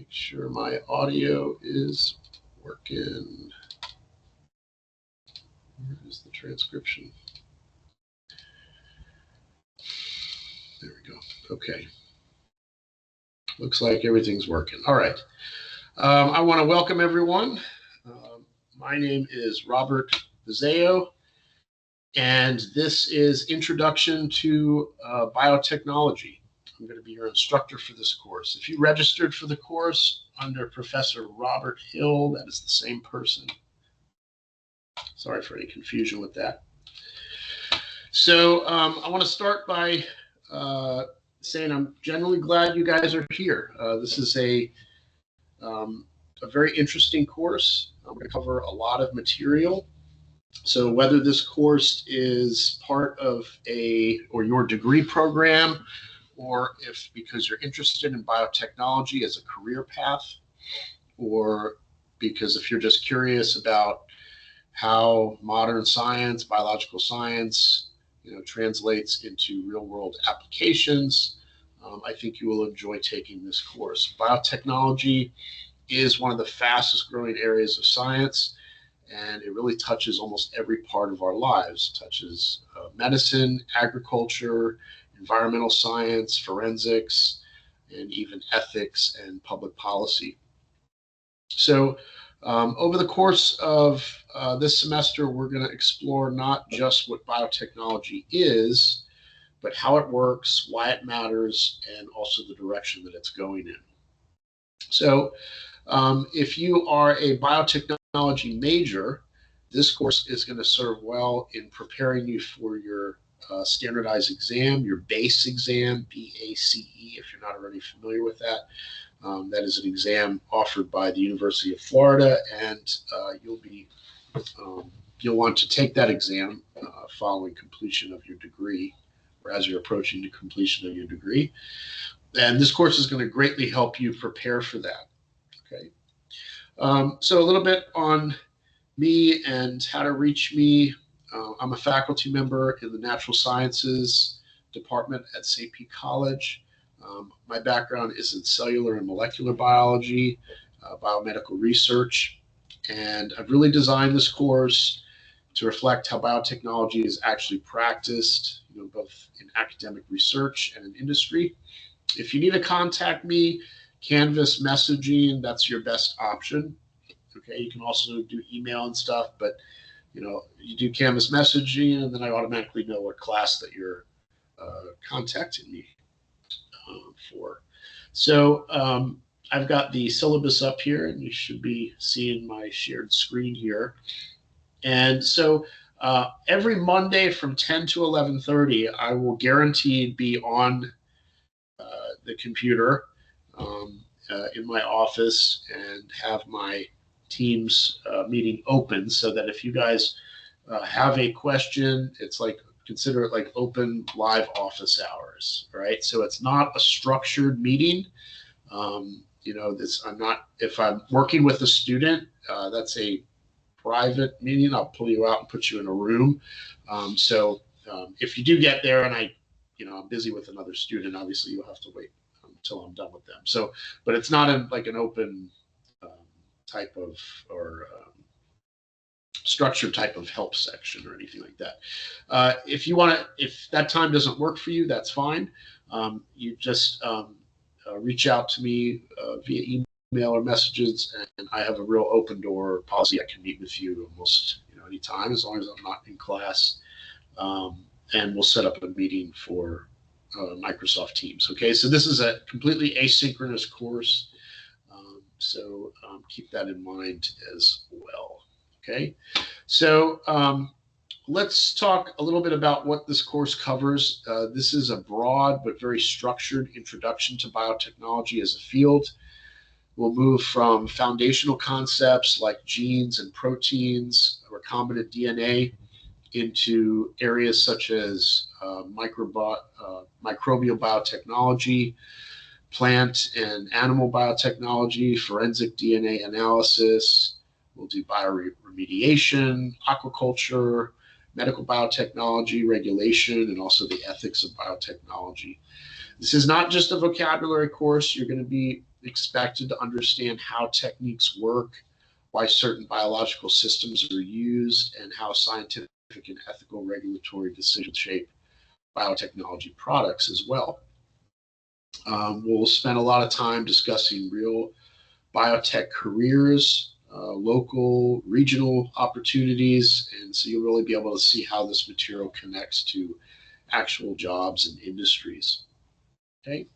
Make sure my audio is working. Where is the transcription? There we go. Okay. Looks like everything's working. All right. I want to welcome everyone. My name is Robert Vizeo, and this is Introduction to Biotechnology. I'm going to be your instructor for this course. If you registered for the course under Professor Robert Hill, that is the same person. Sorry for any confusion with that. So I want to start by saying I'm generally glad you guys are here. This is a very interesting course. I'm going to cover a lot of material. So whether this course is part of your degree program, or if because you're interested in biotechnology as a career path, or because if you're just curious about how modern science, biological science, translates into real-world applications, I think you will enjoy taking this course. Biotechnology is one of the fastest growing areas of science, and it really touches almost every part of our lives. It touches medicine, agriculture, environmental science, forensics, and even ethics and public policy. So over the course of this semester, we're going to explore not just what biotechnology is, but how it works, why it matters, and also the direction that it's going in. So if you are a biotechnology major, this course is going to serve well in preparing you for your standardized exam, your BACE exam, B-A-C-E, if you're not already familiar with that. That is an exam offered by the University of Florida, and you'll want to take that exam following completion of your degree, or as you're approaching the completion of your degree. And this course is going to greatly help you prepare for that. Okay. So a little bit on me and how to reach me. I'm a faculty member in the Natural Sciences Department at St. Pete College. My background is in cellular and molecular biology, biomedical research, and I've really designed this course to reflect how biotechnology is actually practiced, both in academic research and in industry. If you need to contact me, Canvas messaging, that's your best option. Okay, you can also do email and stuff, but you do Canvas messaging, and then I automatically know what class that you're contacting me for. So I've got the syllabus up here, and you should be seeing my shared screen here. And so every Monday from 10 to 11:30, I will guaranteed be on the computer in my office and have my Teams meeting open, so that if you guys have a question, it's like, consider it like open live office hours, right? So it's not a structured meeting. If I'm working with a student, that's a private meeting. I'll pull you out and put you in a room. If you do get there and I'm busy with another student, obviously you'll have to wait until I'm done with them. So, but it's not like an open type of, or structured type of help section or anything like that. If that time doesn't work for you, that's fine. You just reach out to me via email or messages, and I have a real open door policy. I can meet with you almost anytime, as long as I'm not in class, and we'll set up a meeting for Microsoft Teams. Okay, so this is a completely asynchronous course, so keep that in mind as well. Okay, so let's talk a little bit about what this course covers. This is a broad but very structured introduction to biotechnology as a field. We'll move from foundational concepts like genes and proteins, recombinant DNA, into areas such as microbial biotechnology, plant and animal biotechnology, forensic DNA analysis. We'll do bioremediation, aquaculture, medical biotechnology, regulation, and also the ethics of biotechnology. This is not just a vocabulary course. You're going to be expected to understand how techniques work, why certain biological systems are used, and how scientific and ethical regulatory decisions shape biotechnology products as well. We'll spend a lot of time discussing real biotech careers, local, regional opportunities, and so you'll really be able to see how this material connects to actual jobs and industries. Okay,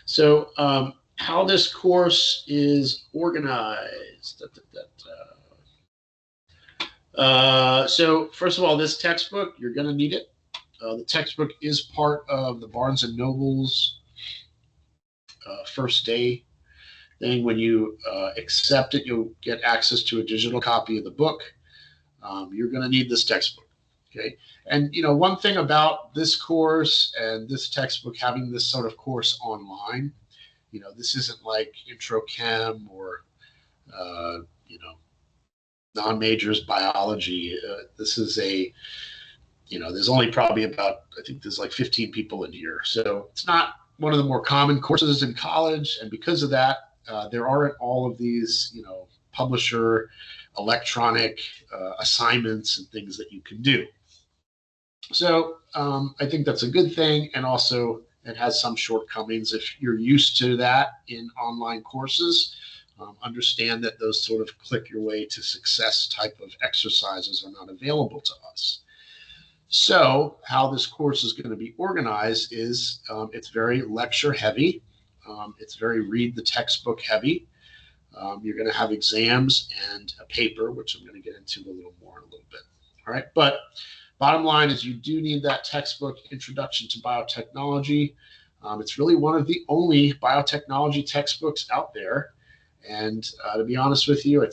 so how this course is organized. So first of all, this textbook, you're going to need it. The textbook is part of the Barnes & Noble's first day thing. When you accept it, you'll get access to a digital copy of the book. You're going to need this textbook. Okay. And, one thing about this course and this textbook, having this sort of course online, this isn't like intro chem or, non-majors biology. This is there's only probably about, I think there's like 15 people in here. So it's not one of the more common courses in college. And because of that, there aren't all of these, publisher electronic assignments and things that you can do. So I think that's a good thing. And also it has some shortcomings. If you're used to that in online courses, understand that those sort of click your way to success type of exercises are not available to us. So how this course is going to be organized is it's very lecture heavy. It's very read the textbook heavy. You're going to have exams and a paper, which I'm going to get into a little more in a little bit. All right. But bottom line is you do need that textbook, Introduction to Biotechnology. It's really one of the only biotechnology textbooks out there. And to be honest with you, I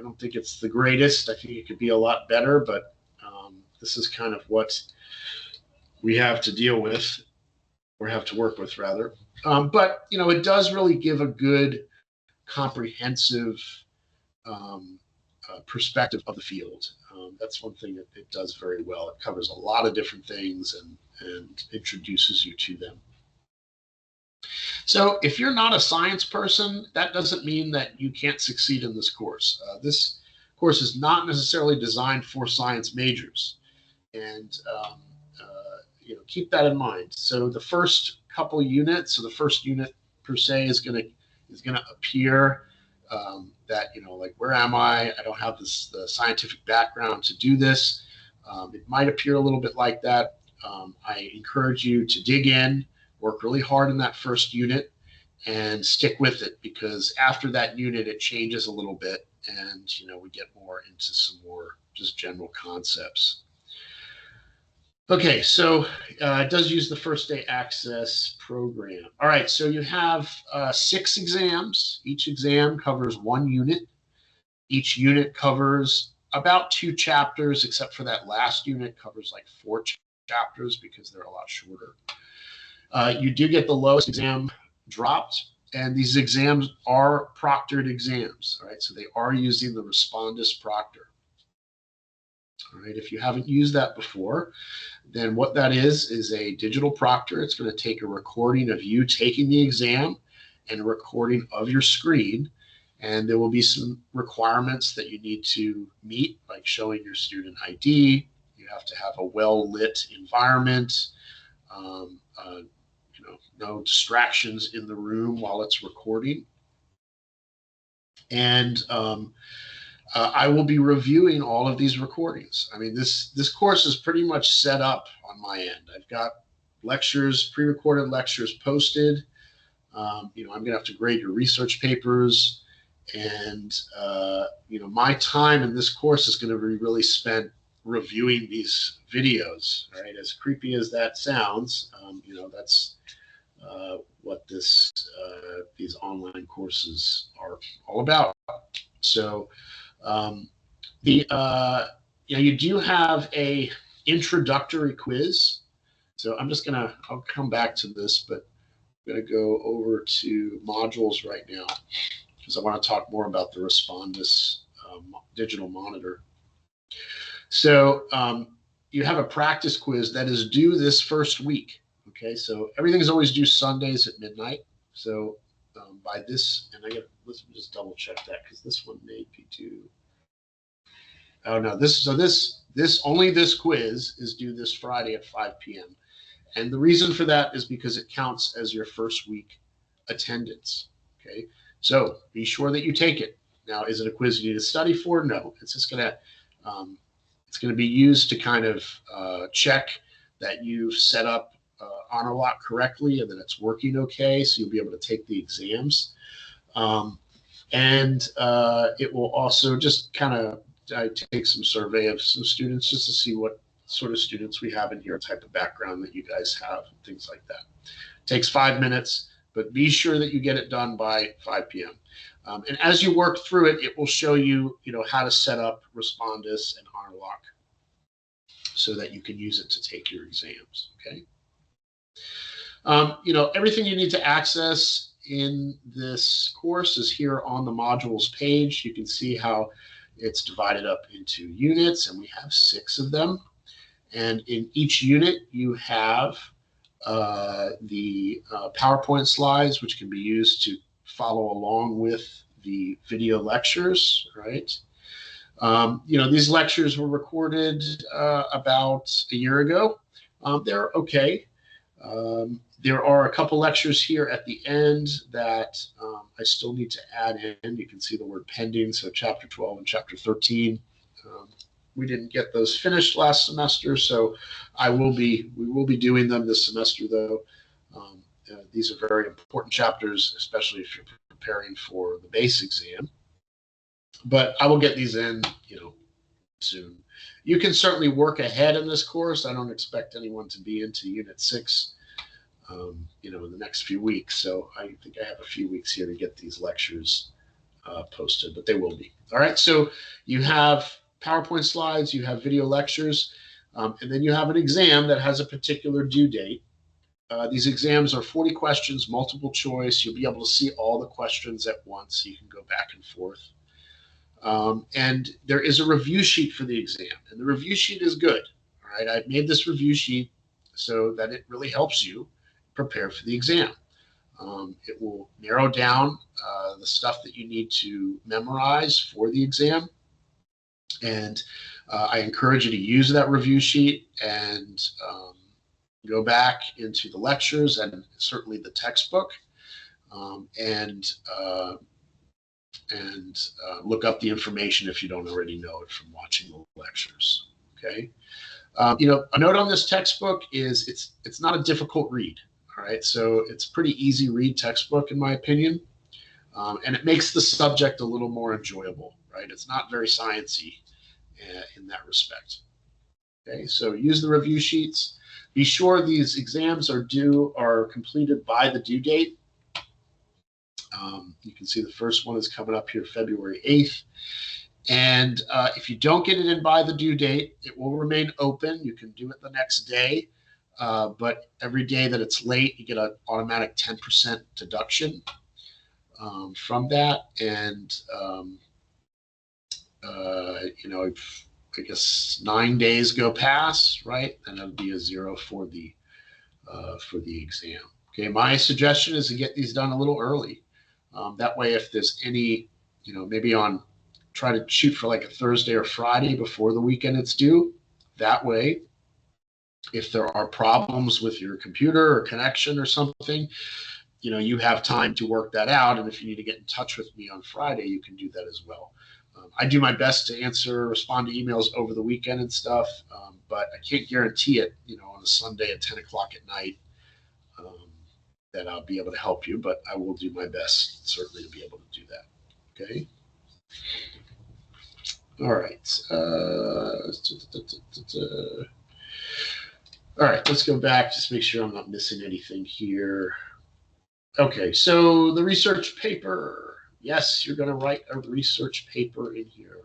don't think it's the greatest. I think it could be a lot better, but this is kind of what we have to deal with, or have to work with rather. But, it does really give a good comprehensive perspective of the field. That's one thing that it does very well. It covers a lot of different things and introduces you to them. So if you're not a science person, that doesn't mean that you can't succeed in this course. This course is not necessarily designed for science majors. And keep that in mind. So the first couple units, so the first unit per se is gonna appear that like, where am I? I don't have the scientific background to do this. It might appear a little bit like that. I encourage you to dig in, work really hard in that first unit, and stick with it, because after that unit it changes a little bit, and we get more into some more just general concepts. Okay, so it does use the first day access program. All right, so you have 6 exams. Each exam covers 1 unit. Each unit covers about 2 chapters, except for that last unit covers like 4 chapters because they're a lot shorter. You do get the lowest exam dropped, and these exams are proctored exams, right? So they are using the Respondus proctor. All right, if you haven't used that before, then what that is a digital proctor. It's going to take a recording of you taking the exam and a recording of your screen. And there will be some requirements that you need to meet, like showing your student ID. You have to have a well-lit environment, no distractions in the room while it's recording. And I will be reviewing all of these recordings. I mean, this course is pretty much set up on my end. I've got lectures, pre-recorded lectures posted. I'm going to have to grade your research papers. And, my time in this course is going to be really spent reviewing these videos, right? As creepy as that sounds, that's what these online courses are all about. So you do have a introductory quiz. So I'll come back to this, but I'm going to go over to modules right now, because I want to talk more about the Respondus digital monitor. So you have a practice quiz that is due this first week. Okay, so everything is always due Sundays at midnight. So by this, and let's just double check that because this one may be due. Oh no, only this quiz is due this Friday at 5 p.m. And the reason for that is because it counts as your first week attendance. Okay, so be sure that you take it. Now, is it a quiz you need to study for? No, it's just it's gonna be used to kind of check that you've set up Honor Lock correctly and that it's working okay. So you'll be able to take the exams. And it will also just kind of take some survey of some students just to see what sort of students we have in here, type of background that you guys have, and things like that. It takes 5 minutes, but be sure that you get it done by 5 p.m. And as you work through it, it will show you, how to set up Respondus and Honor Lock so that you can use it to take your exams. Okay. Everything you need to access in this course is here on the modules page. You can see how it's divided up into units, and we have 6 of them. And in each unit, you have the PowerPoint slides, which can be used to follow along with the video lectures, right? These lectures were recorded about a year ago. They're okay. There are a couple lectures here at the end that I still need to add in. You can see the word pending, so chapter 12 and chapter 13. We didn't get those finished last semester, so we will be doing them this semester, though. These are very important chapters, especially if you're preparing for the base exam. But I will get these in, soon. You can certainly work ahead in this course. I don't expect anyone to be into Unit 6, in the next few weeks. So I think I have a few weeks here to get these lectures posted, but they will be. All right, so you have PowerPoint slides, you have video lectures, and then you have an exam that has a particular due date. These exams are 40 questions, multiple choice. You'll be able to see all the questions at once, so you can go back and forth. And there is a review sheet for the exam, and the review sheet is good. All right, I've made this review sheet so that it really helps you prepare for the exam. It will narrow down the stuff that you need to memorize for the exam. And I encourage you to use that review sheet and go back into the lectures and certainly the textbook and look up the information if you don't already know it from watching the lectures. Okay. A note on this textbook is it's not a difficult read. All right. So it's a pretty easy read textbook, in my opinion. And it makes the subject a little more enjoyable, right? It's not very sciencey in that respect. Okay. So use the review sheets. Be sure these exams are completed by the due date. You can see the first one is coming up here February 8th. And if you don't get it in by the due date, it will remain open. You can do it the next day. But every day that it's late, you get an automatic 10% deduction from that. And, if I guess 9 days go past, right, then it'll be a 0 for the exam. Okay, my suggestion is to get these done a little early. That way, if there's any, maybe try to shoot for like a Thursday or Friday before the weekend it's due. That way, if there are problems with your computer or connection or something, you have time to work that out. And if you need to get in touch with me on Friday, you can do that as well. I do my best to respond to emails over the weekend and stuff, but I can't guarantee it, on a Sunday at 10 o'clock at night. That I'll be able to help you, but I will do my best, certainly, to be able to do that. Okay. All right. All right, let's go back, just make sure I'm not missing anything here. Okay, so the research paper. Yes, you're going to write a research paper in here.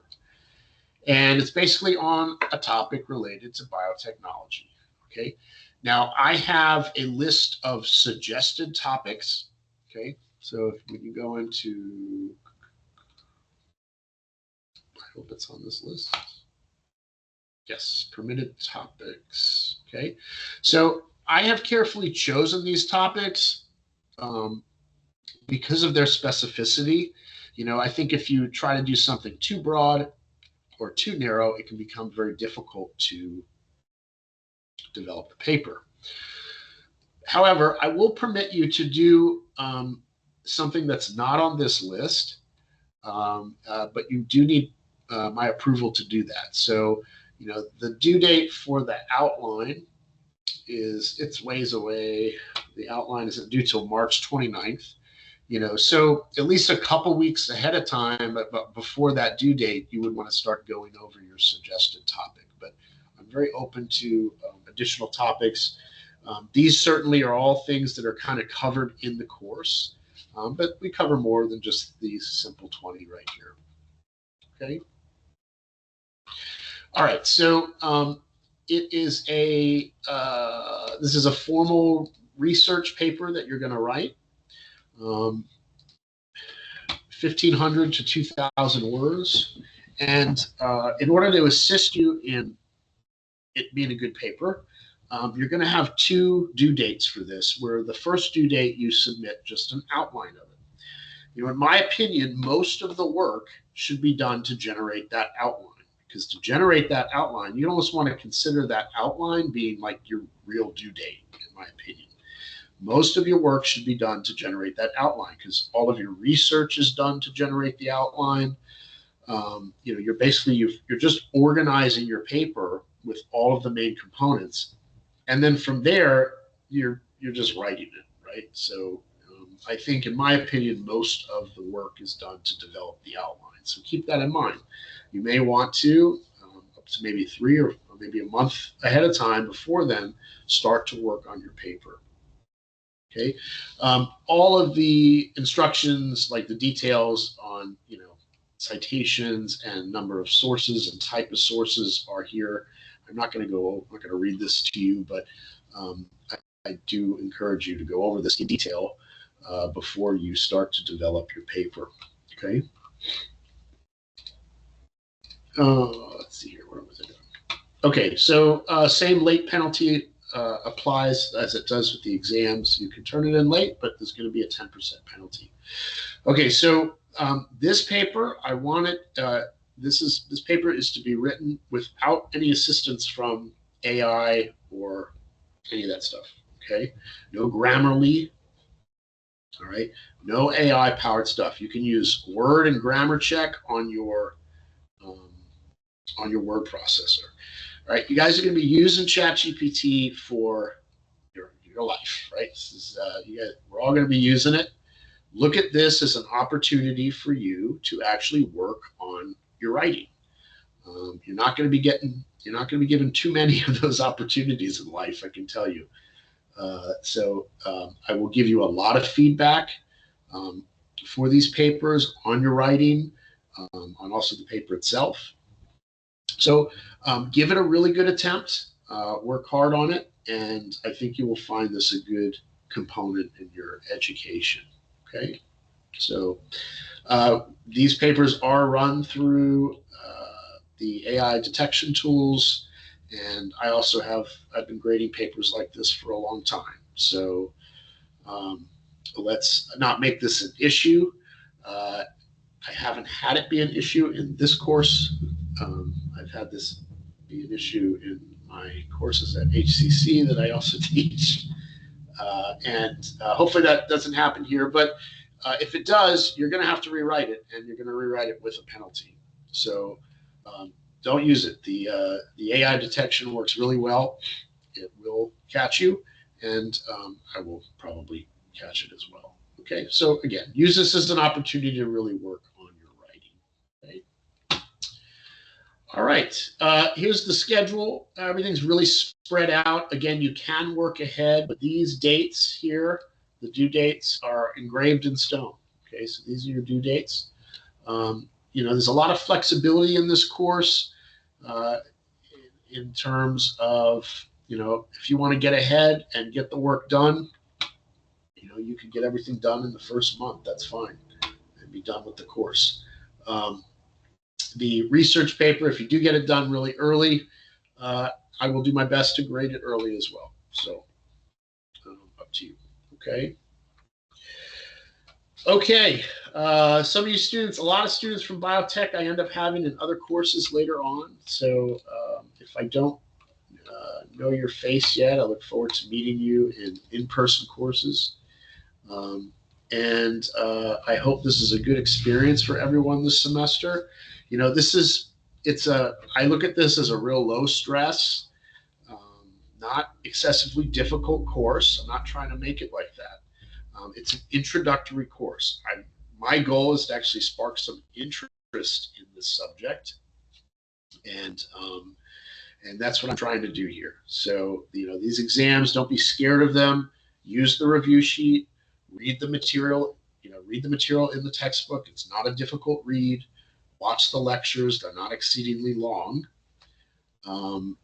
And it's basically on a topic related to biotechnology. Okay. Now, I have a list of suggested topics, okay? So if we can go into, I hope it's on this list. Yes, permitted topics, okay? So I have carefully chosen these topics. because of their specificity, I think if you try to do something too broad or too narrow, it can become very difficult to develop the paper. However, I will permit you to do something that's not on this list, but you do need my approval to do that. So, the due date for the outline it's ways away. The outline isn't due till March 29th. So at least a couple weeks ahead of time, but before that due date, you would want to start going over your suggested topic. But I'm very open to additional topics. These certainly are all things that are kind of covered in the course, but we cover more than just these simple 20 right here. Okay. All right. So it is this is a formal research paper that you're going to write. 1,500 to 2,000 words. And in order to assist you in it being a good paper, you're going to have 2 due dates for this, where the first due date you submit just an outline of it. In my opinion, most of the work should be done to generate that outline, because to generate that outline, you almost want to consider that outline being like your real due date, in my opinion. Most of your work should be done to generate that outline, because all of your research is done to generate the outline. You're basically you're just organizing your paper with all of the main components, and then from there you're just writing it, right? So I think, in my opinion, most of the work is done to develop the outline. So keep that in mind. You may want to up to maybe 3 or maybe a month ahead of time before then start to work on your paper. Okay, all of the instructions, like the details on citations and number of sources and type of sources, are here. I'm not going to read this to you, but I do encourage you to go over this in detail before you start to develop your paper. Okay. Let's see here. What was it? Okay, so same late penalty applies as it does with the exams. You can turn it in late, but there's going to be a 10% penalty. Okay, so this paper, I want it. This paper is to be written without any assistance from AI or any of that stuff. Okay, no Grammarly. All right, no AI powered stuff. You can use word and grammar check on your word processor. All right, you guys are going to be using ChatGPT for your life, right? This is, we're all going to be using it. Look at this as an opportunity for you to actually work on your writing. You're not going to be given too many of those opportunities in life, I can tell you. So I will give you a lot of feedback for these papers on your writing, on also the paper itself. So give it a really good attempt, work hard on it, and I think you will find this a good component in your education. Okay, so these papers are run through the AI detection tools, and I've been grading papers like this for a long time. So let's not make this an issue. I haven't had it be an issue in this course. I've had this be an issue in my courses at HCC that I also teach. And hopefully that doesn't happen here. But if it does, you're going to have to rewrite it, and you're going to rewrite it with a penalty. So don't use it. The AI detection works really well. It will catch you, and I will probably catch it as well. Okay, so again, use this as an opportunity to really work on your writing. Okay. All right, here's the schedule. Everything's really spread out. Again, you can work ahead, but these dates here, the due dates, are engraved in stone. Okay, so these are your due dates. There's a lot of flexibility in this course in terms of, if you want to get ahead and get the work done, you can get everything done in the first month. That's fine, and be done with the course. The research paper, if you do get it done really early, I will do my best to grade it early as well. So up to you. Okay. Okay, some of you students, a lot of students from biotech I end up having in other courses later on. So if I don't know your face yet, I look forward to meeting you in in-person courses. Um, and I hope this is a good experience for everyone this semester. You know, I look at this as a real low stress, not excessively difficult course. I'm not trying to make it like that. It's an introductory course. My goal is to actually spark some interest in this subject, and that's what I'm trying to do here. So these exams, don't be scared of them. Use the review sheet, read the material. Read the material in the textbook. It's not a difficult read. Watch the lectures; they're not exceedingly long,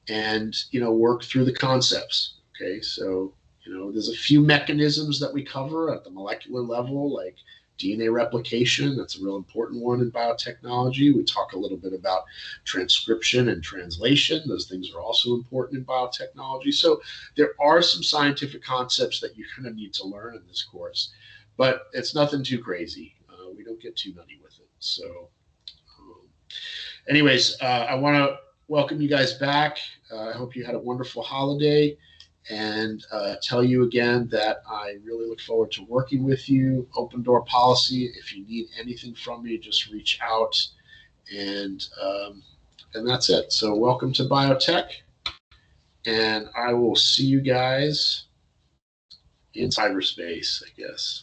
and work through the concepts. Okay, so there's a few mechanisms that we cover at the molecular level, like DNA replication. That's a real important one in biotechnology. We talk a little bit about transcription and translation. Those things are also important in biotechnology. So there are some scientific concepts that you kind of need to learn in this course, but it's nothing too crazy. We don't get too nutty with it. So anyways, I want to welcome you guys back. I hope you had a wonderful holiday, and tell you again that I really look forward to working with you. Open door policy. If you need anything from me, just reach out, and that's it. So welcome to Biotech, and I will see you guys in cyberspace, I guess.